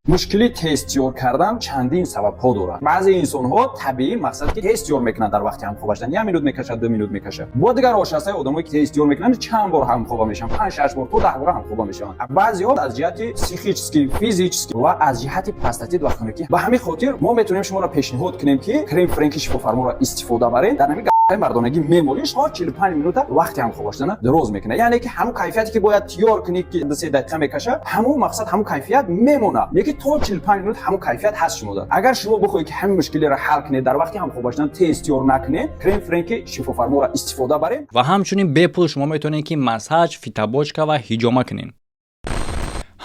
مشکلی تست یور کردن چندین سبب ها داره. بعضی انسان ها طبیعی مقصد که تست یور میکنن در وقتی هم خواب هستن 1 منوت میکشه 2 منوت میکشه. با دیگر آشناسای آدمایی که تست یور میکنن چند بار هم خواب میشن 5 6 بار تو 10 بار هم خواب میشن. بعضی ها از جهت پسیکیکی فیزیکی و از جهت پاستاتید و خونگی به همین خاطر ما میتونیم شما را پیشنهاد کنیم که کرم فرانکی شفافرما را استفاده برین. در همین مردانگی میموریش ها 45 منوت وقتی هم خواب هستن دراز میکنه. یعنی که همون کیفیتی که باید تیار کنید که 3 دقیقه میکشه همون مقصد همون کیفیت میمونه. یکی تو 45 منوت همون کیفیت هست شما داره. اگر شما بخواید که همین مشکلی را حل کنید در وقتی هم خواب باشن تست یور نکنید کرم فرانکی شفافرما را استفاده برین و همچنین بپول شما میتونید که مساج فیتابوچکا و هیجاما کنین.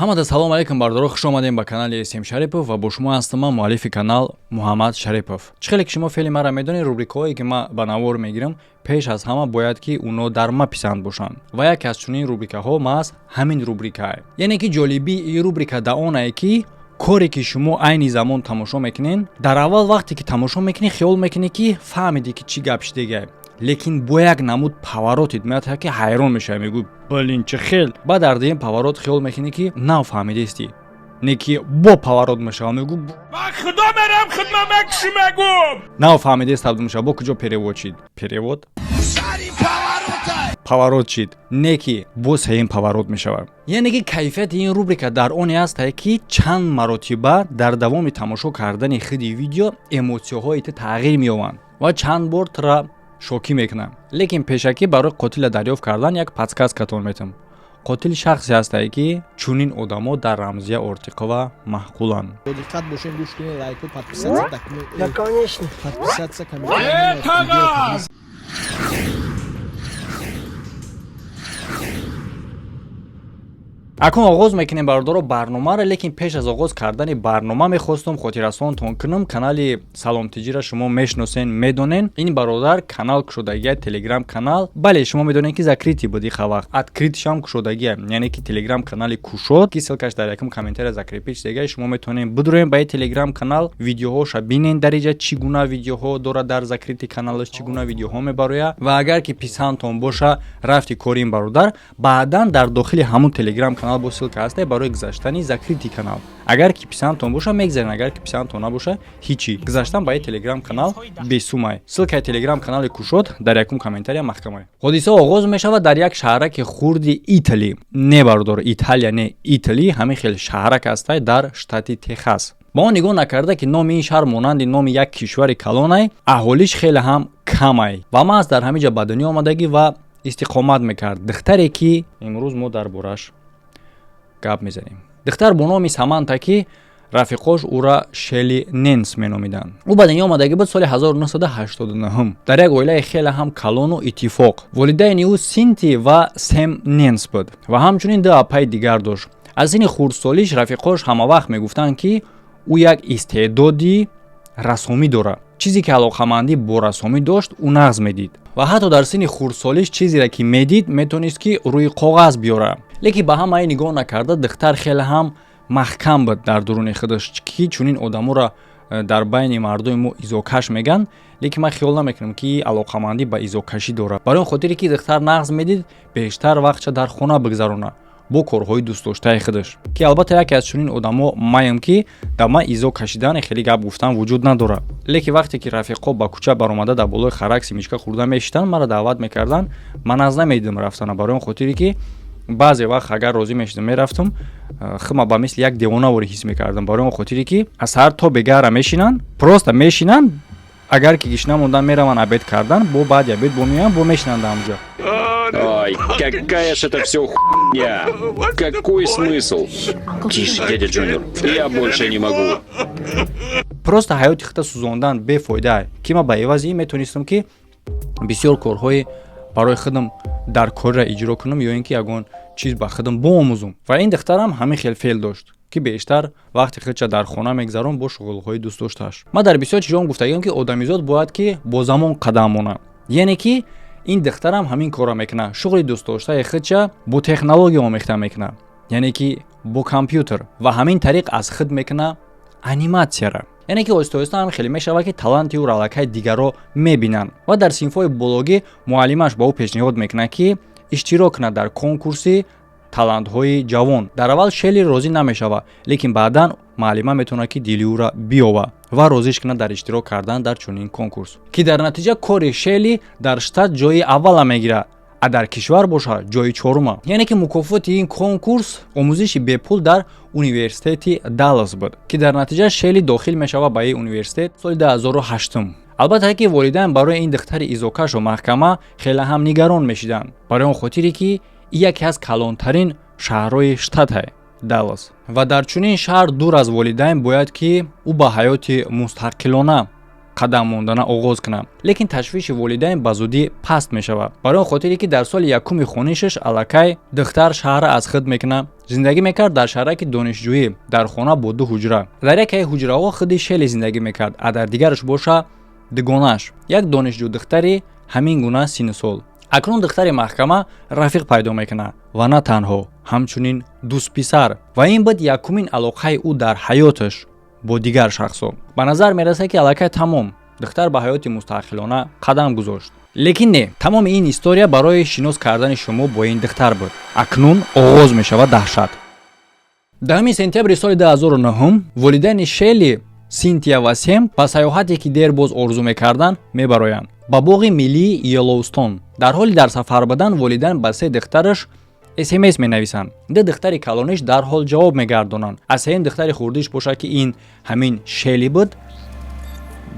ҳамада салом алейкум бардоро хуш омадем ба канали SM Шарипов ва бо шумо ҳастам ман муаллифи канал Муҳаммад Шарипов. чӣ хеле ки шумо феъли маро медонед рубрикаҳое ки ман ба навор мегирам пеш аз ҳама бояд ки уно дар ман писанд бошанд ва яке аз чунин рубрикаҳо маҳз ҳамин рубрикае. яъне ки ҷолибии ин рубрика дар онае ки коре ки шумо айни замон тамошо мекунед дар аввал вақте ки тамошо мекунед хиёл мекунед ки фаҳмидед ки чӣ гап шидегае, лекин бо як намуд паворотид меояд ки ҳайрон мешавед, мегӯ блин чӣ хел. баъд дар дигин паворот хиёл мекунед ки нафаҳмидисти, не ки бо паворот мешавад мегӯ ман худо мерам хидмат киши мегӯм нафаҳмидист табдил мешавад бо куҷо перевод шид. перевод паворот шид, не ки бо саҳин паворот мешавад. яъне ки кайфияти ин рубрика дар оне астае ки чанд маротиба дар давоми тамошо кардани худи видео эмотсияҳои тағйир меёбанд ва чанд бор тра шокӣ мекунам. лекин пешакӣ барои қотила дарёфт кардан як подсказкатон метам. қотил шахсе ҳастае ки чунин одамо дар рамзия ортиқова маҳқуланд. Диққат бошен, гӯш кунед, лайку, подписатсия камера. акун оғоз мекунем бародаро барномаро, лекин пеш аз оғоз кардани барнома мехостум хотиррасонтон кунам. канали Саломтиҷиро шумо мешиносен, медонен. ин бародар канал кушодагия телеграм канал. бале шумо медонед ки закрити буд иха вақт откритишам кушодагия, яъне ки телеграм канали кушод ки ссилкаш дар якум комментария закрепиш дегай. шумо метавонед бидурен ба ин телеграм канал видеоҳоша бинен дариҷа чӣ гуна видеоҳо дорад дар закрити каналаш, чӣ гуна видеоҳо мебарояд ва агар ки писандтон боша рафти кори ин бародар баъдан дар дохили ҳамун телеграм канал бо ссилка ҳастае барои гузаштани закрити канал. агар ки писандтон боша мегзарен, агар ки писандтон набоша ҳичи. гузаштан ба ин телеграм канал бесумай. ссилкаи телеграм канали кушод дар якум комментария маҳкамай. ҳодиса оғоз мешавад дар як шаҳраки хурди Итали, не бародор Италия, не Итали, ҳамин хел шаҳрак астае дар штати Техас. ба он нигоҳ накарда ки номи ин шаҳр монанди номи як кишвари калонай, аҳолиш хеле ҳам камай ва маҳз дар ҳамин ҷа ба дунё омадагӣ ва истиқомат мекард. духтаре ки имрӯз мо дар бораш гап мезанем. духтар бо номи Саманта ки рафиқош ӯра Шели Ненс меномиданд. ӯ ба дунё омадагӣ буд соли 1989 дар як оилаи хеле ҳам калону иттифоқ. волидайни ӯ Синти ва Сэм Ненс буд ва ҳамчунин ду апаи дигар дошт. аз синни хурдсолиш рафиқош ҳамавақт мегуфтанд ки ӯ як истеъдоди рассомӣ дорад. чизе ки алоқамандӣ бо рассомӣ дошт ӯ нағз медид ва ҳатто дар синни хурдсолиш чизеро ки медид метавонист ки рӯи коғаз биёра. лекин ба ҳамаи нигоҳ накарда духтар хеле ҳам маҳкам буд дар дуруни худаш ки чунин одаморо дар байни мардуми мо изокаш меган. лекин ман хиёл намекунам ки алоқамандӣ ба изокашӣ дорад. барои он хотире ки духтар нағз медид бештар вақтша дар хона бигзарона бо корҳои дӯстдоштаи худаш. ки албатта яке аз чунин одамо маям ки дар ман изо кашидан хеле гап гуфтан вуҷуд надорад. лекин вақте ки рафиқо ба кӯча баромада дар болои харак симичка хӯрда мешитанд маро даъват мекардан, ман аз намедидам рафтана. барои он хотире ки баъзе вақт агар розӣ мешидам мерафтам хима ба мисли як девонавори ҳис мекардам. барои он хотире ки аз ҳар то бегара мешинанд, просто мешинанд. агар ки гишна мондан мераванд обед кардан, бо баъди обед бо меоянд, бо мешинанд ҳамҷо. Ой, какая ж это все хуйня! Какой смысл? Тише, дядя Джуниор, я больше не могу. просто ҳаёти худро сӯзондан бефоида ки ман ба эвази ин метавонистам ки бисёр корҳои барои худам дар корро иҷро кунам ё ин ки ягон чиз ба худам боомӯзам. ва ин духтарам ҳамин хел феъл дошт ки бештар вақти худша дар хона мегзарон бо шуғулҳои дӯстдоштааш. ман дар бисёр чизон гуфтагиам ки одамизод бояд ки бо замон қадам монад. яъне ки ин духтарам ҳамин корро мекунад. шуғли дӯстдоштаи худша бо технология омехта мекунад, яъне ки бо компютер ва ҳамин тариқ аз худ мекунад аниматсияра. яъне ки оҳиста-оҳиста ҳам хеле мешавад ки таланти ӯ аллакай дигаро мебинанд ва дар синфҳои бологӣ муаллимаш ба ӯ пешниҳод мекунад ки иштирок кунад дар конкурси талантҳои ҷавон. дар аввал Шели розӣ намешавад, лекин баъдан маълима метавонад ки дили ӯро биёва ва розиш кунад дар иштирок кардан дар чунин конкурс, ки дар натиҷа кори Шелли дар штат ҷои аввала мегирад, а дар кишвар боша ҷои чорума. Яъне ки мукофоти ин конкурс омӯзиши бепул дар университети Даллас буд, ки дар натиҷа Шелли дохил мешавад ба ин университет соли 2008. албатта ки волидайн барои ин духтари изокашу маҳкама хеле ҳам нигарон мешиданд, барои он хотире ки яке аз калонтарин шаҳрҳои штате Даллас ва дар чунин шаҳр дур аз волидайн бояд ки ӯ ба ҳаёти мустақилона қадам мондана оғоз кунад. Лекин ташвиши волидайн ба зудӣ паст мешавад, барои он хотире ки дар соли якуми хонишаш аллакай духтар шаҳра аз худ мекунад. зиндагӣ мекард дар шаҳраки донишҷӯӣ дар хона бо 2 ҳуҷра. дар якеи ҳуҷраҳо худи Шелли зиндагӣ мекард, а дар дигараш боша дугонаш, як донишҷӯ духтари ҳамин гуна синни сол. акнун духтари маҳкама рафиқ пайдо мекунад ва на танҳо, ҳамчунин дӯст писар, ва ин буд якумин алоқаи ӯ дар ҳаёташ бо дигар шахсҳо. ба назар мерасад ки аллакай тамом духтар ба ҳаёти мустақилона қадам гузошт. лекин не, тамоми ин история барои шинос кардани шумо бо ин духтар буд. акнун оғоз мешавад даҳшат. 10 сентябри соли 2009 волидайни Шелли, Синтия ва Сем ба саёҳате ки дер боз орзу мекардан мебароянд ба боғи миллии Йеллоустон. дар ҳоли дар сафар будан волидайн ба 3 духтараш SMS менависанд. 2 духтари калониш дарҳол ҷавоб мегардонанд. аз 3 духтари хурдиш бошад ки ин ҳамин Шелли буд,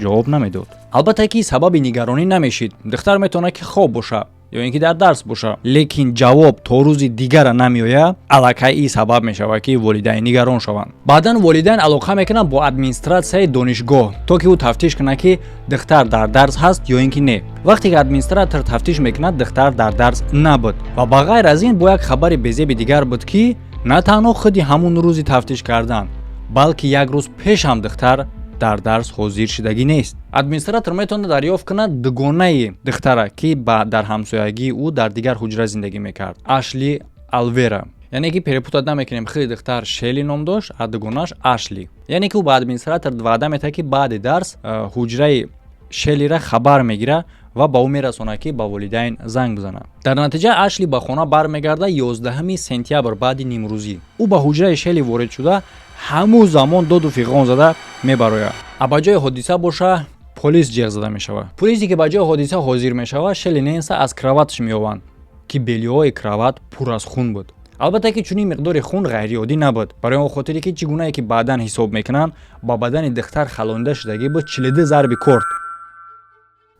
ҷавоб намедод. албатта ки сабаби нигаронӣ намешид. духтар метавонад ки хоб бошад ё ин ки дар дарс боша, лекин ҷавоб то рӯзи дигара намеояд, аллакай ин сабаб мешавад ки волидайн нигарон шаванд. баъдан волидайн алоқа мекунанд бо администратсияи донишгоҳ, то ки ӯ тафтиш кунад ки духтар дар дарс ҳаст ё ин ки не. вақте ки администратор тафтиш мекунад духтар дар дарс набуд. ва ба ғайр аз ин бо як хабари безеби дигар буд ки на танҳо худи ҳамун рӯзи тафтиш кардан, балки як рӯз пеш ҳам духтар дар дарс ҳозир шудагӣ нест. администратор метавонад дарёфт кунад дугонаи духтара ки дар ҳамсоягии ӯ дар дигар ҳуҷра зиндагӣ мекард, Ашли Алвера. яъне ки перепутат намекунем, худи духтар Шелли ном дошт, а дугонаш Ашли. яъне ки ӯ ба администратор ваъда метаҳад ки баъди дарс ҳуҷраи Шеллира хабар мегирад ва ба ӯ мерасонад ки ба волидайн занг бизанад. дар натиҷа Ашли ба хона бармегарда 11 сентябр баъди нимрӯзӣ. ӯ ба ҳуҷраи Шелли ворид шуда ҳамун замон доду фиғон зада мебарояд. а ба ҷои ҳодиса боша полис ҷиғ зада мешавад. полисе ки ба ҷои ҳодиса ҳозир мешавад, Шелли Ненса аз краваташ меёбанд ки белиҳои крават пур аз хун буд. албатта ки чунин миқдори хун ғайриоддӣ набуд, барои он хотире ки чӣ гунае ки баъдан ҳисоб мекунанд ба бадани духтар халонида шудагӣ буд 42 зарби корт.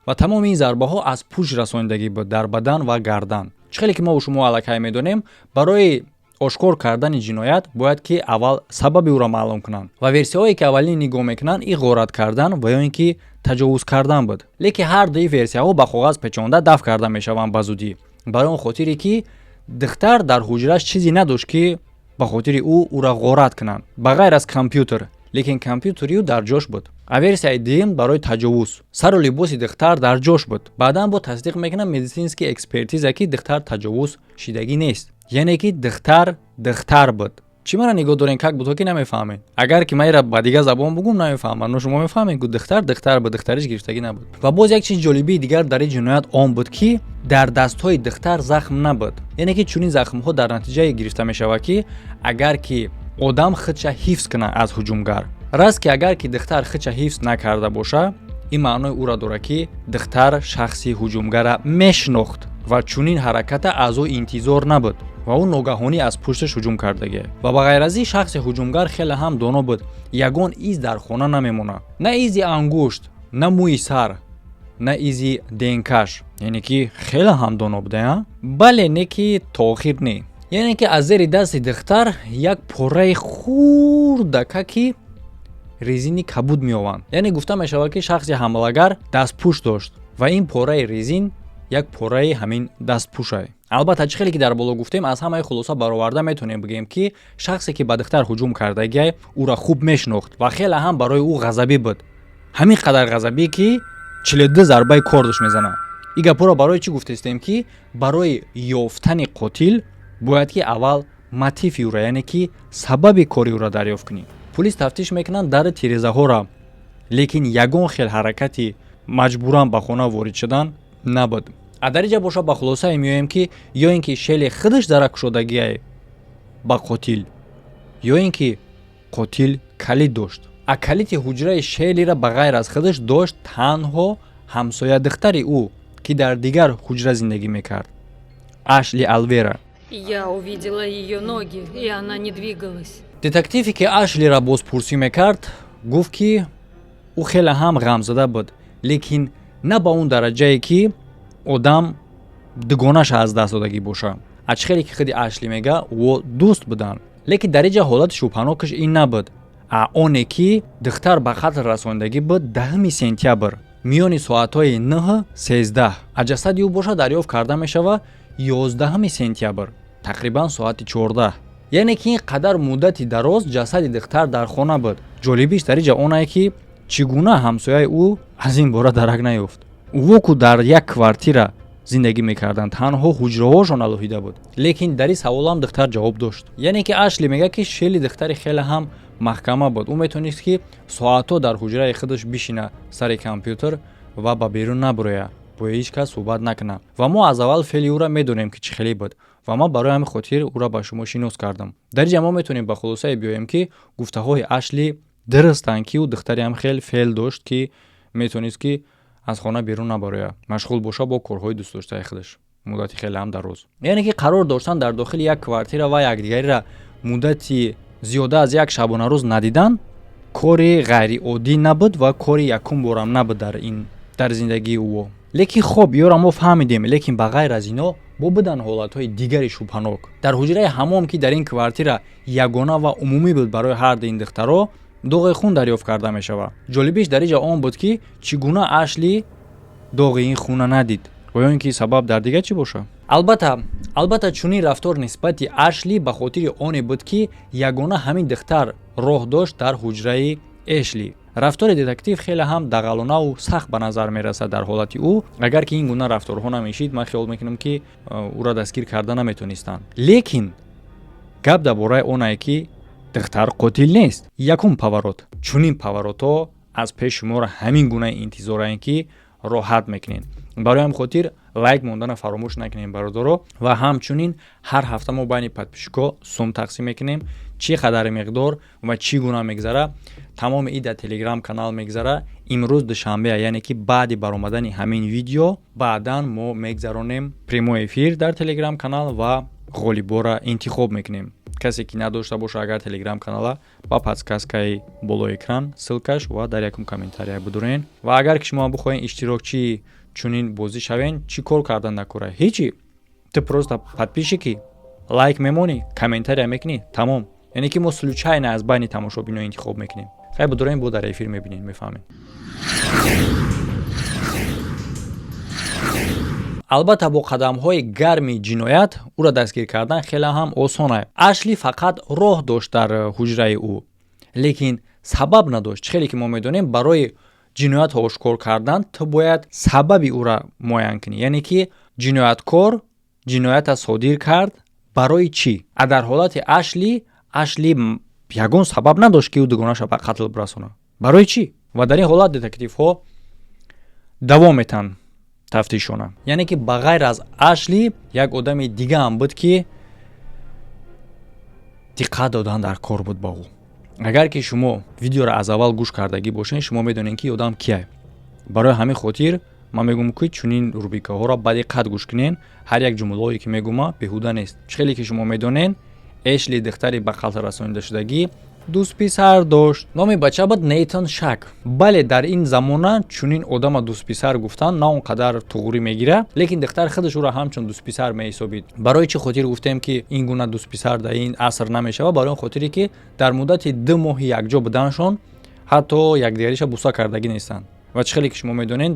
ва тамоми ин зарбаҳо аз пӯш расонидагӣ буд дар бадан ва гардан. чӣ хеле ки мо шумо аллакай медонем, барои ошкор кардани ҷиноят бояд ки аввал сабаби ӯро маълум кунанд ва версияҳое ки аввалин нигоҳ мекунанд ин ғорат кардан ва ё ин ки таҷовуз кардан буд. лекин ҳар дуи версияҳо ба коғаз печонда дафт карда мешаванд ба зудӣ, барои он хотире ки духтар дар ҳуҷраш чизе надошт ки ба хотири ӯро ғорат кунанд, ба ғайр аз компютер. лекин компютери ӯ дар ҷош буд. а версияи дуюм барои таҷовуз. сару либоси духтар дар ҷош буд. баъдан бо тасдиқ мекунад медицински экспертиза ки духтар таҷовуз шидагӣ нест. яъне ки духтар буд. чӣ мара нигоҳ дорем как буд ки намефаҳмед? агар ки майра ба дигар забон бугум намефаҳмад, но шумо мефаҳмед ки духтар буд, духтариш гирифтагӣ набуд. ва боз як чизи ҷолибии дигар дар ин ҷиноят он буд ки дар дастҳои духтар захм набуд. яъне ки чунин захмҳо дар натиҷае гирифта мешавад ки агар ки одам худша ҳифз кунад аз ҳуҷумгар. раст ки агар ки духтар худша ҳифз накарда боша, ин маънои ӯро дорад ки духтар шахси ҳуҷумгара мешинохт ва чунин ҳараката аз ӯ интизор набуд ва ӯ ногаҳонӣ аз пушташ ҳуҷум кардагӣ. ва ба ғайр аз ин шахси ҳуҷумгар хеле ҳам доно буд. ягон из дар хона намемонад. на изи ангушт, на мӯи сар, на изи денкаш. яъне ки хеле ҳам доно буда. бале не ки то охир не. яъне ки аз зери дасти духтар як пораи хурдакаки резини кабуд меёванд. яъне гуфта мешавад ки шахси ҳамлагар дастпӯш дошт ва ин пораи резин як пораи ҳамин дастпӯшай. албатта чӣ хеле ки дар боло гуфтем, аз ҳамаи хулоса бароварда метавонем бигӯем ки шахсе ки ба духтар ҳуҷум кардагӣ ӯро хуб мешинохт ва хеле ҳам барои ӯ ғазабӣ буд. ҳамин қадар ғазабӣ ки 42 зарбаи кордаш мезанад. ин гапҳоро барои чӣ гуфтаистем ки барои ёфтани қотил бояд ки аввал мотиви ӯро, яъне ки сабаби кори ӯро дарёфт кунӣ. полис тафтиш мекунанд дари тирезаҳоро, лекин ягон хел ҳаракати маҷбуран ба хона ворид шудан набуд. а дар инҷа боша ба хулосае меоем ки ё ин ки Шелли худаш зара кушодагӣ ба қотил, ё ин ки қотил калид дошт. Акалити ҳуҷраи Шейлиро ба ғайр аз худаш дошт танҳо ҳамсоя духтари ӯ, ки дар дигар ҳуҷра зиндагӣ мекард. Ашли Алвера. Я увидела ее ноги, и она не двигалась. Детективе ки Ашлиро бозпурсӣ мекард, гуфт ки ӯ хеле ҳам ғамзада буд, лекин на ба он дараҷае ки одам дугонаша аз даст додагӣ боша. Ачхеле ки худи Ашли мега ӯ дӯст буданд, лекин дар инҷа ҳолати шубҳанокаш ин набуд. оне ки духтар ба қатл расондагӣ буд 10 сентябр миёни соатҳои 9-13. ҷасади ӯ боша дарёфт карда мешава 11 сентябр тақрибан соати 14. яъне ки ин қадар муддати дароз ҷасади духтар дар хона буд. ҷолибиш дар инҷа онае ки чӣ гуна ҳамсояи ӯ аз ин бора дарак наёфт. ӯ ку дар як квартира зиндагӣ мекарданд, танҳо ҳуҷраҳошон алоҳида буд. лекин дар ин саволам духтар ҷавоб дошт. яъне ки Ашли мега ки Шели духтари хеле ҳам маҳкама буд. ӯ метавонист ки соатҳо дар ҳуҷраи худаш бишина сари компютер ва ба берун набуроя, бо ҳеҷ кас суҳбат накуна. ва мо аз аввал феъли ӯро медонем ки чӣ хеле буд ва ман барои ҳамин хотир ӯро ба шумо шинос кардам. дар инҷа мо метавонем ба хулосае биёем ки гуфтаҳои Ашли дурустанд ки ӯ духтари ҳам хел феъл дошт ки метавонист ки аз хона берун набароя, машғул боша бо корҳои дӯстдоштаи худаш муддати хеле ҳам дароз. яъне ки қарор доштан дар дохили як квартира ва якдигариро муддати зиёда аз як шабона рӯз надидан кори ғайриоддӣ набуд ва кори якум борам набуд дар зиндагии ӯ. лекин хоб ёра мо фаҳмидем, лекин ба ғайр аз ино бо буданд ҳолатҳои дигари шубҳанок. дар ҳуҷраи ҳамом ки дар ин квартира ягона ва умумӣ буд барои ҳар ду ин духтаро, доғи хун дарёфт карда мешавад. ҷолибиш дар инҷа он буд ки чӣ гуна Ашли доғи ин хуна надид ва ё ин ки сабаб дар дига чӣ боша. албатта чунин рафтор нисбати Ашли ба хотири оне буд ки ягона ҳамин духтар роҳ дошт дар ҳуҷраи Эшли. рафтори детектив хеле ҳам дағалонаву сахт ба назар мерасад дар ҳолати ӯ. агар ки ин гуна рафторҳо намешид, ман хиёл мекунам ки ӯро дастгир карда наметонистанд. лекин гап дар бораи онае ки духтар қотил нест. якум паворот. чунин паворотҳо аз пеши шуморо ҳамин гунаи интизораен ки роҳат мекунем. барои ҳамин хотир лайк мондана фаромӯш накунем бародаро ва ҳамчунин ҳар ҳафта мо байни подписчикҳо сум тақсим мекунем. чӣ қадари миқдор ва чӣ гуна мегзара, тамоми ин дар телеграм канал мегзара. имрӯз душанбея, яъне ки баъди баромадани ҳамин видео баъдан мо мегзаронем прямой эфир дар телеграм канал ва ғолибора интихоб мекунем. касе ки надошта боша агар телеграм канала ба подсказкаи болои экран ссилкаш ва дар якум комментария бидурен. ва агар ки шумо бихоҳед иштирокчии чунин бозӣ шавен, чӣ кор карда накора? ҳечи. ту просто подписчики, лайк мемонӣ, комментария мекунӣ, тамом. яъне ки мо случайно аз байни тамошобино интихоб мекунем. хай бидурен бо дар эфир мебинем, мефаҳмем. албатта бо қадамҳои гарми ҷиноят ӯро дастгир кардан хеле ҳам осон аст. Ашли фақат роҳ дошт дар ҳуҷраи ӯ, лекин сабаб надошт. хеле ки мо медонем барои ҷиноятро ошкор кардан ту бояд сабаби ӯро муайян кунӣ. яъне ки ҷинояткор ҷиноята содир кард барои чӣ? дар ҳолати Ашли ягон сабаб надошт ки ӯ дугонаша ба қатл бирасонад. барои чӣ? ва дар ин ҳолат детективҳо давом метан тафтишона. яъне ки ба ғайр аз Ашли як одами дига ҳам буд ки диққат додан дар кор буд ба ӯ. агар ки шумо видеоро аз аввал гӯш кардагӣ бошед, шумо медонед ки одам кие. барои ҳамин хотир ман мегӯям ки чунин рубрикаҳоро ба диққат гӯш кунед. ҳар як ҷумлаҳое ки мегӯма беҳуда нест. хеле ки шумо медонед Эшли духтари ба қатл расонидашудагӣ дӯст писар дошт. номи бача буд Нейтан Шак. бале дар ин замона чунин одама дӯст писар гуфтан на он қадар туғурӣ мегира, лекин духтар худаш ӯро ҳамчун дӯст писар меҳисобид. барои чӣ хотир гуфтем ки ин гуна дӯст писар дар ин аср намешава? барои он хотире ки дар муддати 2 моҳи якҷо буданшон ҳатто якдигариша буса кардагӣ нестанд. ва чӣ хеле ки шумо медонед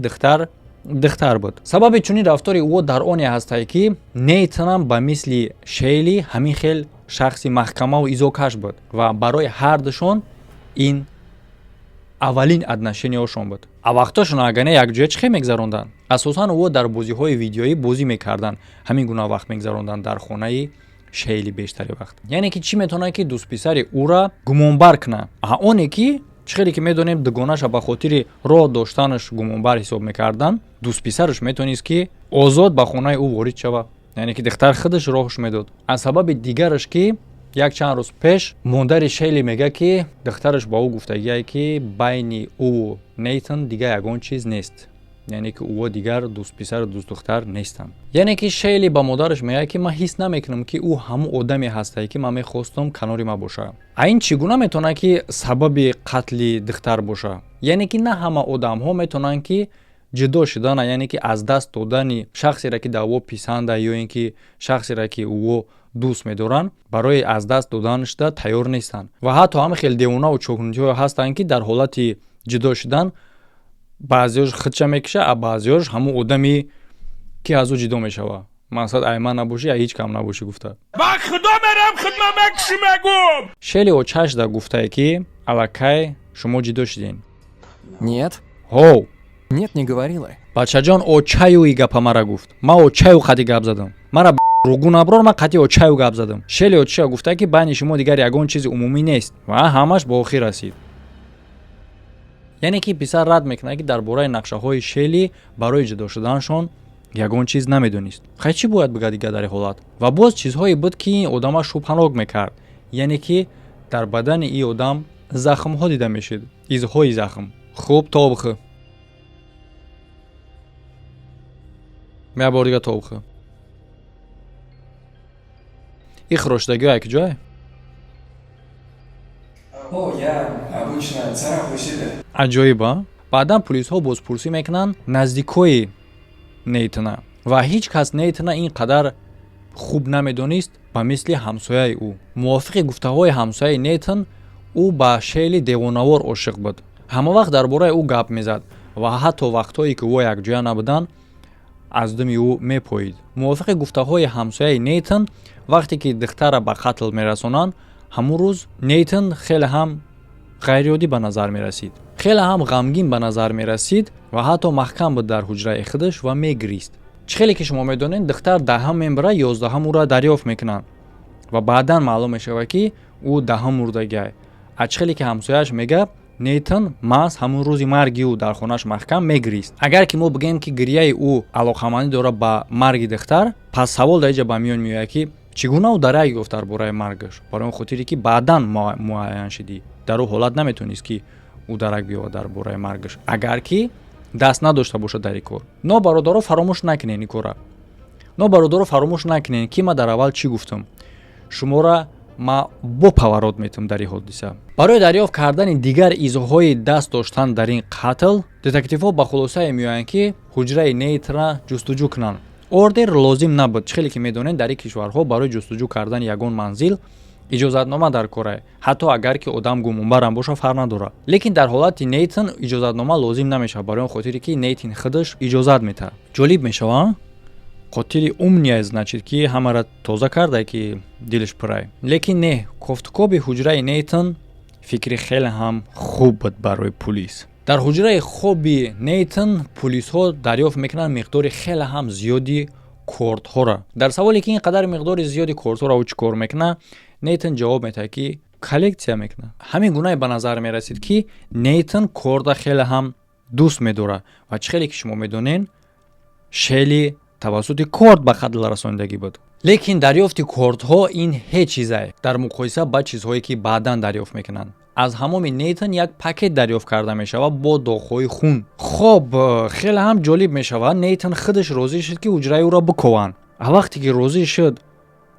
духтар буд. сабаби чунин рафтори ӯ дар оне ҳастае ки Нейтанам ба мисли Шейли ҳамин хел шахси маҳкамаву изокаш буд ва барои ҳар душон ин аввалин отношениҳошон буд. вақтошон агане якҷоя чӣ хел мегзаронданд? асосан ӯ дар бозиҳои видеоӣ бозӣ мекарданд. ҳамин гуна вақт мегзаронданд дар хонаи Шейли бештари вақт. яъне ки чӣ метавонад ки дӯстписари ӯра гумонбар кунад? оне ки чӣ хеле ки медонем дугонаша ба хотири роҳ доштанаш гумонбар ҳисоб мекардан, дӯстписараш метавонист ки озод ба хонаи ӯ ворид шавад. яъне ки духтар худаш роҳш медод. аз сабаби дигараш ки як чанд рӯз пеш мондари Шейли мега ки духтараш ба ӯ гуфтагие ки байни ӯ Нейтан дигар ягон чиз нест. яъне ки ӯ дигар дӯст-писар дӯст-духтар нестанд. яъне ки Шейли ба модараш мегӯяд ки ман ҳис намекунам ки ӯ ҳамон одаме ҳастае ки ман мехостам канори ман боша. ин чӣ гуна метавонад ки сабаби қатли духтар боша? яъне ки на ҳама одамҳо метавонанд ки ҷудо шудана, яъне ки аз даст додани шахсеро ки дар ӯ писанда ё ин ки шахсеро ки ӯ дӯст медоранд барои аз даст доданашда тайёр нестанд. ва ҳатто ҳама хел девонаву чокнутиҳо ҳастанд ки дар ҳолати ҷудо шудан баъзеёш худша мекиша, а баъзеёш ҳамон одами ки аз ӯ ҷудо мешава. мақсад ай ман набошӣ, ай ҳеҷ кам набошӣ гуфта. Ба худо мерам хидмат мекишӣ мегум. Шели очашда гуфтае ки аллакай шумо ҷудо шудин. Нет. Ҳоу. Нет, не говорила. Бачаҷон очаю и гапа мара гуфт. Ман очаю қати гап задам. Мара ругу наброр, ман қати очаю гап задам. Шели очаша гуфтае ки байни шумо дигар ягон чизи умумӣ нест ва ҳамаш ба охир расид. яъне ки писар рад мекунад ки дар бораи нақшаҳои Шели барои ҷудо шуданашон ягон чиз намедонист. Хай чӣ бояд бигӯяд дигар дар ин ҳолат? Ва боз чизҳое буд ки ин одама шубҳанок мекард. яъне ки дар бадани ин одам захмҳо дида мешуд. изҳои захм. хуб тобхи. меябор дига тобхи. ин хурӯшидагиҳо як ҷое? О, я обычно царапаю себя. аҷоиб, а? Баъдан пулисҳо бозпурсӣ мекунанд наздикҳои Нейтана ва ҳеҷ кас Нейтана ин қадар хуб намедонист ба мисли ҳамсояи ӯ. мувофиқи гуфтаҳои ҳамсояи Нейтан, ӯ ба Шейли девонавор ошиқ буд. ҳама вақт дар бораи ӯ гап мезад ва ҳатто вақтҳое ки ӯ якҷоя набуданд аз думи ӯ мепоид. мувофиқи гуфтаҳои ҳамсояи Нейтан, вақте ки духтара ба қатл мерасонанд, ҳамун рӯз Нейтан хеле ҳам ғайриоддӣ ба назар мерасид. хеле ҳам ғамгин ба назар мерасид ва ҳатто маҳкам буд дар ҳуҷраи худаш ва мегрист. чӣ хеле ки шумо медонед, духтар даҳам мембара, 11-ум ӯро дарёфт мекунанд ва баъдан маълум мешавад ки ӯ даҳам мурдагиай. а чӣ хеле ки ҳамсояш мегӯяд, Нейтан маҳз ҳамун рӯзи марги ӯ дар хонаш маҳкам мегрист. агар ки мо бигӯем ки гирияи ӯ алоқамандӣ дорад ба марги духтар, пас савол дар ин ҷо ба миён меояд ки чӣ гуна ӯ дарак гуфт дар бораи маргаш? барои он хотире ки баъдан муайян шудӣ. дар ӯ ҳолат наметавонист ки ӯ дарак биёвад дар бораи маргаш, агар ки даст надошта бошад дар ин кор. но бародаро фаромӯш накунед ин кора. но бародаро фаромӯш накунед ки ман дар аввал чӣ гуфтам. шумора ма бо паворот метавонам дар ин ҳодиса. барои дарёфт кардани дигар изҳои даст доштан дар ин қатл, детективҳо ба хулосае меоянд ки ҳуҷраи Нейтана ҷустуҷӯ кунанд. ордер лозим набуд. чӣ хеле ки медонед, дар ин кишварҳо барои ҷустуҷӯ кардани ягон манзил иҷозатнома дар кор аст. ҳатто агар ки одам гумонбарам боша фарқ надорад. лекин дар ҳолати Нейтан иҷозатнома лозим намешавад, барои он хотире ки Нейтан худаш иҷозат метаҳад. ҷолиб мешавад? қотили умния значит ки ҳамаро тоза карда ки дилаш пурай. лекин не, кофткоби ҳуҷраи Нейтан фикри хеле ҳам хуб буд барои пулис. дар ҳуҷраи хоби Нейтан пулисҳо дарёфт мекунанд миқдори хеле ҳам зиёди кордҳоро. дар саволе ки ин қадар миқдори зиёди кордҳоро ӯ чӣ кор мекунад, Нейтан ҷавоб метаҳад ки коллексия мекунад. ҳамин гуна ба назар мерасид ки Нейтан корда хеле ҳам дӯст медорад ва чӣ хеле ки шумо медонед, Шели тавассути корд ба қатл расонидагӣ буд. лекин дарёфти кордҳо ин ҳеҷ чизае дар муқоиса ба чизҳое ки баъдан дарёфт мекунанд. аз ҳамоми Нейтан як пакет дарёфт карда мешавад бо доғҳои хун. хоб хеле ҳам ҷолиб мешавад, Нейтан худаш розӣ шуд ки ҳуҷраи ӯро бикованд. а вақте ки розӣ шуд,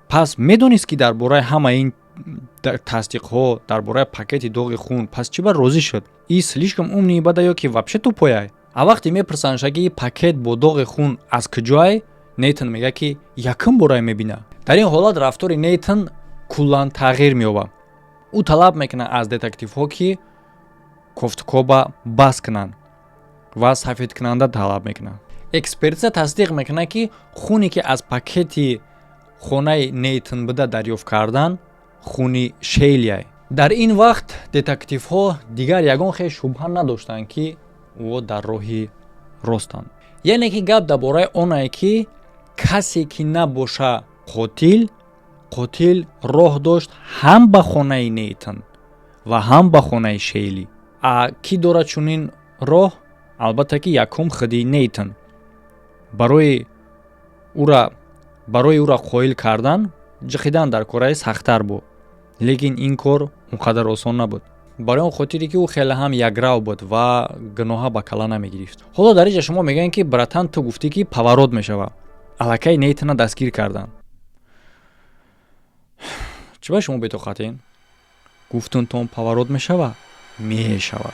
пас медонист ки дар бораи ҳама ин тасдиқҳо, дар бораи пакети доғи хун, пас чӣ бар розӣ шуд? ин слишком умни бада ё ки вообще тупояй? а вақте мепурсанша ки пакет бо доғи хун аз куҷоай, Нейтан мегӯяд ки якум борае мебинад. дар ин ҳолат рафтори Нейтан куллан тағйир меёбад. ӯ талаб мекунад аз детективҳо ки кофткоба бас кунанд ва сафедкунанда талаб мекунад. экспертиза тасдиқ мекунад ки хуне ки аз пакети хонаи Нейтан буда дарёфт кардан хуни Шейли. дар ин вақт детективҳо дигар ягон хел шубҳа надоштанд ки ӯ дар роҳи ростанд. яъне ки гап дар бораи онае ки касе ки набоша қотил роҳ дошт ҳам ба хонаи Нейтан ва ҳам ба хонаи Шейли. а ки дорад чунин роҳ? албатта ки якум худи Нейтан. барои ӯра қоил кардан, ҷиқидан дар кораи сахттар буд. лекин ин кор он қадар осон набуд. барои он хотире ки ӯ хеле ҳам якрав буд ва гуноҳа ба кала намегирифт. ҳоло дар инҷа шумо мегӯянд ки братан ту гуфтӣ ки паворот мешава. аллакай Нейтана дастгир кардан. чӣ ба шумо бетоқатен? гуфтунтон паворот мешава? Мешава.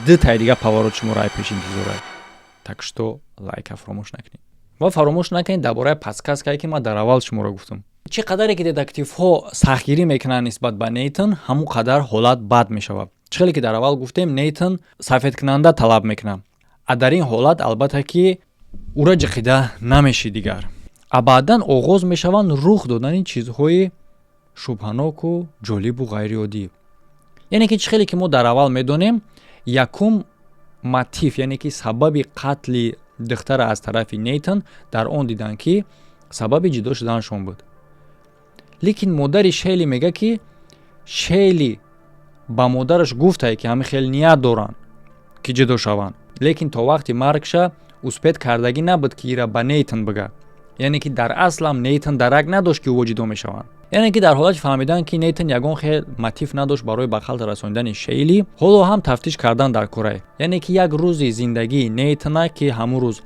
Дай дига паворот шуморо ай пеш интизорай. Так что лайка фаромӯш накунед. ва фаромӯш накунед дар бораи подсказкае ки ман дар аввал шуморо гуфтам. чӣ қадаре ки детективҳо сахтгирӣ мекунанд нисбат ба Нейтан, ҳамон қадар ҳолат бад мешавад. чӣ хеле ки дар аввал гуфтем, Нейтан сафедкунанда талаб мекунад. дар ин ҳолат албатта ки ӯра ҷиқида намеши дигар. баъдан оғоз мешаванд рух додани чизҳои шубҳаноку ҷолибу ғайриоддӣ. яъне ки чӣ хеле ки мо дар аввал медонем, якум мотив, яъне ки сабаби қатли духтара аз тарафи Нейтан дар он диданд ки сабаби ҷудо шуданашон буд. лекин модари Шейли мега ки Шейли ба модараш гуфтае ки ҳамин хел ният доранд ки ҷудо шаванд. лекин то вақти маргша успед кардагӣ набуд ки ира ба Нейтан бига. яъне ки дар аслам Нейтан дарак надошт ки ӯ ҷудо мешаванд. яъне ки дар ҳолати фаҳмидан ки Нейтан ягон хел мотив надошт барои ба қалт расонидани Шейли, ҳоло ҳам тафтиш кардан дар корае. яъне ки як рӯзи зиндагии Нейтана ки ҳамун рӯз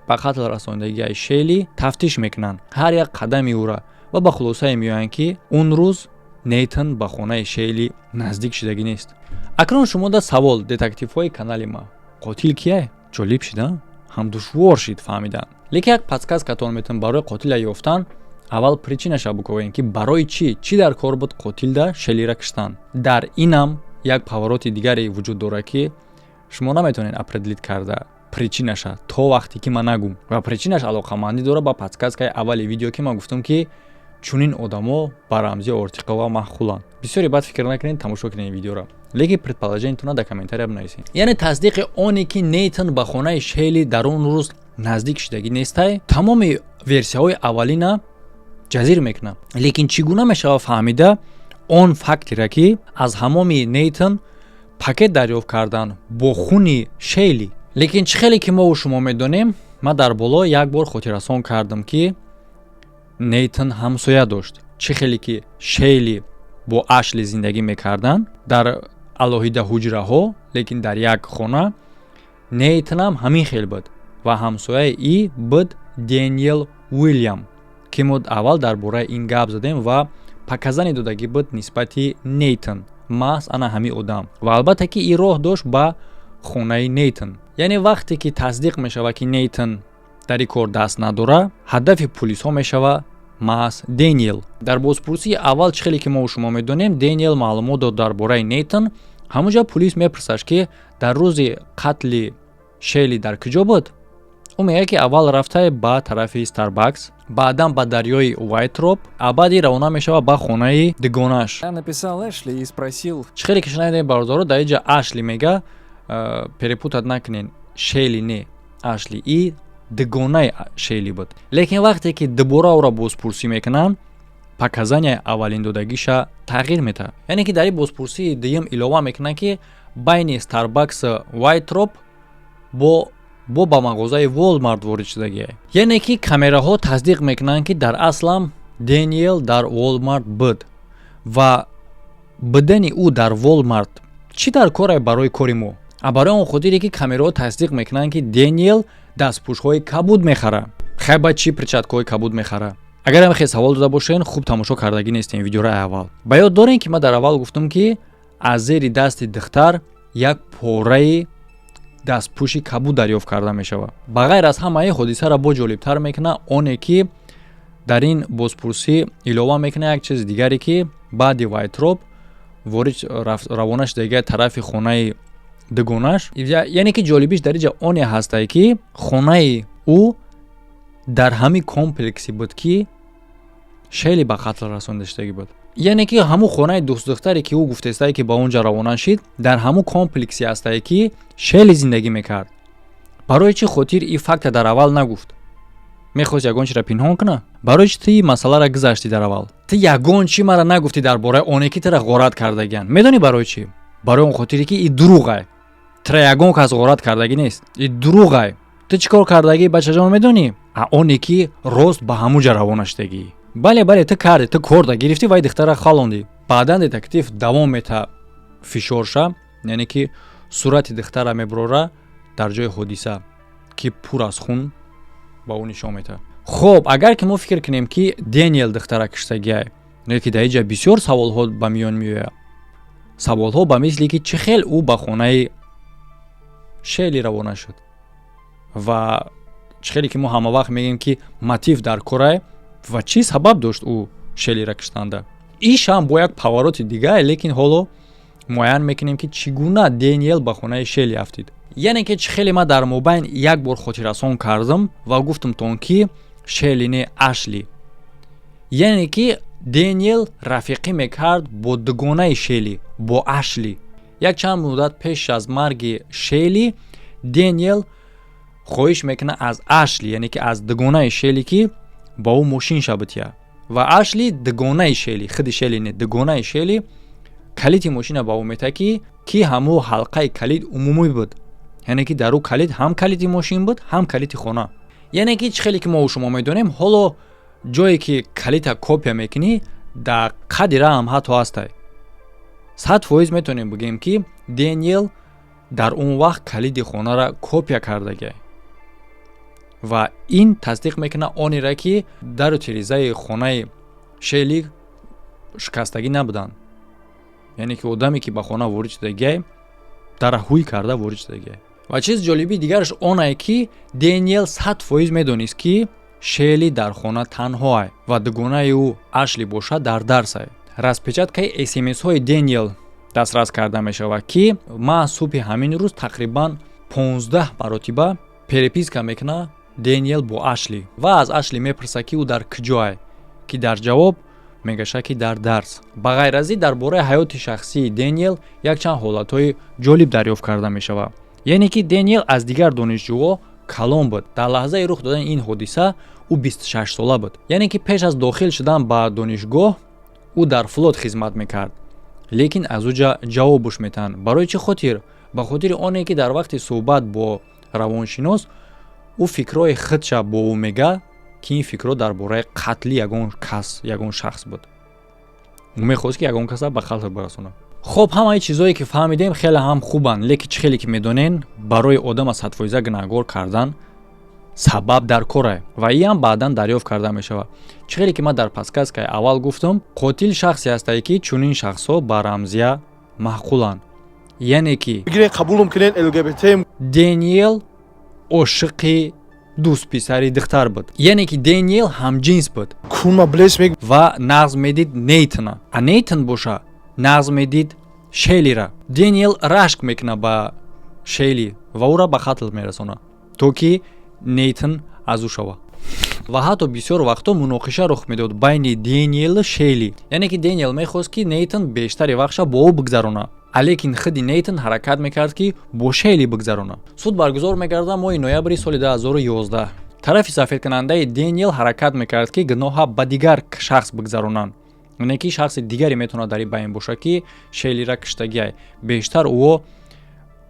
ба қатл расонидагии Шейли тафтиш мекунанд, ҳар як қадами ӯра, ва ба хулосае меоянд ки он рӯз Нейтан ба хонаи Шейли наздик шудагӣ нест. акнун шумода савол детективҳои канали ма. қотил кие? ҷолиб шуда? ҳам душвор шид фаҳмидан. лекин як подсказкатон метавон барои қотила ёфтан. аввал причинаша бигӯем ки барои чӣ дар кор буд қотилда Шейлира киштан. дар инам як павороти дигаре вуҷуд дорад ки шумо наметавонед определит карда причинаша то вақте ки ман нагум. ва причинаш алоқамандӣ дорад ба подсказкаи аввали видео ки ман гуфтам ки чунин одамо ба рамзи ортиқа ва маҳқуланд. бисёре бад фикр накунед, тамошо кунед видеоро. лекин предположениятона дар комментария бинависед. яъне тасдиқи оне ки Нейтан ба хонаи Шейли дар он рӯз наздик шудагӣ нестай, тамоми версияҳои аввалина ҷазир мекунад. лекин чӣ гуна мешавад фаҳмида он фактира ки аз ҳамоми Нейтан пакет дарёфт кардан бо хуни Шейли. лекин чӣ хеле ки мо шумо медонем, ман дар боло як бор хотиррасон кардам ки Нейтан ҳамсоя дошт. чӣ хеле ки Шейли бо Ашли зиндагӣ мекарданд дар алоҳида ҳуҷраҳо, лекин дар як хона, Нейтанам ҳамин хел буд ва ҳамсояи и буд Дэниел Уильям, ки мо аввал дар бораи ин гап задем ва паказани додагӣ буд нисбати Нейтан, маҳз ана ҳамин одам. ва албатта ки ин роҳ дошт ба хонаи Нейтан. яъне вақте ки тасдиқ мешавад ки Нейтан дар ин кор даст надора, ҳадафи пулисҳо мешавад маҳз Дэниел. дар бозпурсии аввал чӣ хеле ки мо шумо медонем, Дэниел маълумот дод дар бораи Нейтан. ҳамонҷа пулис мепурсад ки дар рӯзи қатли Шейли дар куҷо буд. ӯ мегӯяд ки аввал рафтае ба тарафи Starbucks, баъдан ба дарёи Вайтроп, баъди равона мешавад ба хонаи дугонаш. Я написал Эшли и спросил... чӣ хеле ки шунавидем бародаро, дар инҷа Ашли мега, перепутат накунен, Шейли не, Ашли и дугонаи Шейли буд. лекин вақте ки дубора ӯро бозпурсӣ мекунанд, показания аввалин додагиша тағйир метавад. яъне ки дар ин бозпурсии дуюм илова мекунанд ки байни Starbucks Вайтроп бо ба мағозаи Walmart ворид шудагие. яъне ки камераҳо тасдиқ мекунанд ки дар аслам Дэниел дар Walmart буд ва будани ӯ дар Walmart чӣ дар корае барои кори мо? барои он хотире ки камераҳо тасдиқ мекунанд ки Дэниел дастпӯшҳои кабуд мехара. хай ба чӣ перчаткаҳои кабуд мехара? агар ҳам хеле савол дода бошен, хуб тамошо кардагӣ нестем видеоро аввал. ба ёд дорем ки ман дар аввал гуфтам ки аз зери дасти духтар як пораи дастпӯши кабуд дарёфт карда мешавад. ба ғайр аз ҳамаи ҳодисаро бо ҷолибтар мекунад оне ки дар ин бозпурсӣ илова мекунад як чизи дигаре ки баъди Вайтроп ворид равона шудагиа тарафи хонаи дугонаш. яъне ки ҷолибиш дар инҷа оне ҳастае ки хонаи ӯ дар ҳамин комплекси буд ки Шейли ба қатл расонида шудагӣ буд. яъне ки ҳамун хонаи дӯст-духтаре ки ӯ гуфтестае ки ба он ҷо равона шид, дар ҳамун комплекси ҳастае ки Шейли зиндагӣ мекард. барои чӣ хотир ин факта дар аввал нагуфт? мехост ягон чиро пинҳон куна? барои чӣ ту ин масъаларо гузашти дар аввал? ту ягон чӣ мара нагуфти дар бораи оне ки тура ғорат кардагиан. медонӣ барои чӣ? барои он хотире ки ин дурӯғай. тура ягон кас ғорат кардагӣ нест. ин дурӯғай. ту чӣ кор кардагӣ бачаҷон медонӣ? оне ки рост ба ҳамун ҷо равона шудагӣ. бале ту кардӣ, ту корда гирифтӣ ва ин духтара халонди. баъдан детектив давом мета фишорша, яъне ки сурати духтара меброра дар ҷои ҳодиса ки пур аз хун ба ӯ нишон мета. хоб агар ки мо фикр кунем ки Дэниел духтара киштагиай, ки дар инҷа бисёр саволҳо ба миён меояд. Саволҳо ба мисли ки чӣ хел ӯ ба хонаи Шелли равона шуд ва чӣ хеле ки мо ҳама вақт мегӯем ки мотив дар корай ва чӣ сабаб дошт ӯ Шеллиро киштанда. иш ҳам бо як повороти дигар, лекин ҳоло муайян мекунем ки чӣ гуна Дэниел ба хонаи Шелли афтид. яъне ки чӣ хеле ман дар мобайн як бор хотиррасон кардам ва гуфтам тон ки Шелли не Ашли. яъне ки Дэниел рафиқӣ мекард бо дугонаи Шелли, бо Ашли. як чанд муддат пеш аз марги Шелли, Дэниел хоҳиш мекунад аз Ашли, яъне ки аз дугонаи Шелли ки ба ӯ мошинша бития. ва Ашли дугонаи Шелли, худи Шелли не, дугонаи Шелли калиди мошина ба ӯ мета ки ҳамун ҳалқаи калид умумӣ буд. яъне ки дар ӯ калид ҳам калиди мошин буд, ҳам калиди хона. яъне ки чӣ хеле ки мо шумо медонем, ҳоло ҷое ки калида копия мекунӣ, дар қадри ҳам ҳатто ҳастай. 100% метавонем бигӯем ки Дэниел дар он вақт калиди хонара копия кардагиай. ва ин тасдиқ мекунад онеро ки дару тирезаи хонаи Шелли шикастагӣ набуданд. яъне ки одаме ки ба хона ворид шудагиай, дара ҳуй карда ворид шудагиай. ва чиз ҷолиби дигараш онае ки Дэниел 100% медонист ки Шелли дар хона танҳоай ва дугонаи ӯ Ашли бошад дар дарсай. распечаткаи SMS-ҳои Дэниел дастрас карда мешавад ки ман субҳи ҳамин рӯз тақрибан 15 маротиба переписка мекунад Дэниел бо Ашли ва аз Ашли мепурсад ки ӯ дар куҷоай, ки дар ҷавоб мегӯяд ки дар дарс. ба ғайр аз ин дар бораи ҳаёти шахсии Дэниел якчанд ҳолатҳои ҷолиб дарёфт карда мешавад. яъне ки Дэниел аз дигар донишҷӯҳо калон буд. дар лаҳзаи рух додани ин ҳодиса ӯ 26 сола буд. яъне ки пеш аз дохил шудан ба донишгоҳ ӯ дар флот хизмат мекард. лекин аз ӯ ҷавоб буш метаҳанд. барои чӣ хотир? ба хотири оне ки дар вақти суҳбат бо равоншинос ӯ фикрҳои худша бо ӯ мегӯяд ки ин фикрҳо дар бораи қатли ягон кас, ягон шахс буд. ӯ мехост ки ягон каса ба қатл барасонад. хоб ҳамаи чизҳое ки фаҳмидем хеле ҳам хубанд, лекин чӣ хеле ки медонен барои одама 100% гунаҳгор кардан сабаб дар корай ва ин ҳам баъдан дарёфт карда мешавад. чӣ хеле ки ман дар подкасткаи аввал гуфтам, қотил шахсе ҳастае ки чунин шахсҳо ба рамзия маҳқуланд. яъне ки Дэниел ошиқи дӯстписари духтар буд. яъне ки Дэниел ҳамҷинс буд ва нағз медид Нейтана. а Нейтан боша нағз медид Шеллира. Дэниел рашк мекунад ба Шелли ва ӯро ба қатл мерасонад, то ки Нейтан аз ӯ шава. ва ҳатто бисёр вақтҳо муноқиша рух медод байни Дэниелу Шелли. яъне ки Дэниел мехост ки Нейтан бештари вақтша бо ӯ бигзаронад, лекин худи Нейтан ҳаракат мекард ки бо Шелли бигзаронад. суд баргузор мегардад моҳи ноябри соли 2011. тарафи сафедкунандаи Дэниел ҳаракат мекард ки гуноҳа ба дигар шахс бигзаронанд. яъне ки шахси дигаре метавонад дар ин байн бошад ки Шеллиро киштагиай. бештар ӯ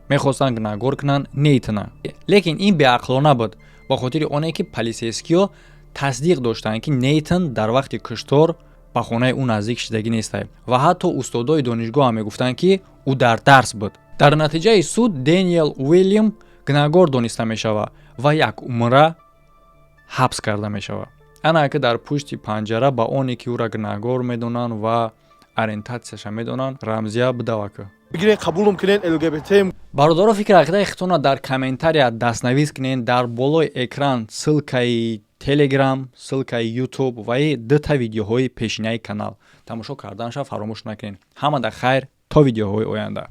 мехостанд гунаҳгор кунанд Нейтана. лекин ин беақлона буд, ба хотири оне ки полисейскиҳо тасдиқ доштанд ки Нейтан дар вақти куштор ба хонаи ӯ наздик шудагӣ нестай ва ҳатто устодои донишгоҳ ҳам мегуфтанд ки ӯ дар дарс буд. дар натиҷаи суд Дэниел Уильям гунаҳгор дониста мешавад ва як умра ҳабс карда мешавад. ана ки дар пушти панҷара ба оне ки ӯро гунаҳгор медонанд ва ориентатсияша медонанд рамзия бидавака. бародаро фикри ақидаи худтонро дар комментария дастнавис кунед. дар болои экран ссилкаи Telegram, ссилкаи YouTube ва дута видеоҳои пешинаи канал тамошо карданашо фаромӯш накунед. ҳамада хайр то видеоҳои оянда.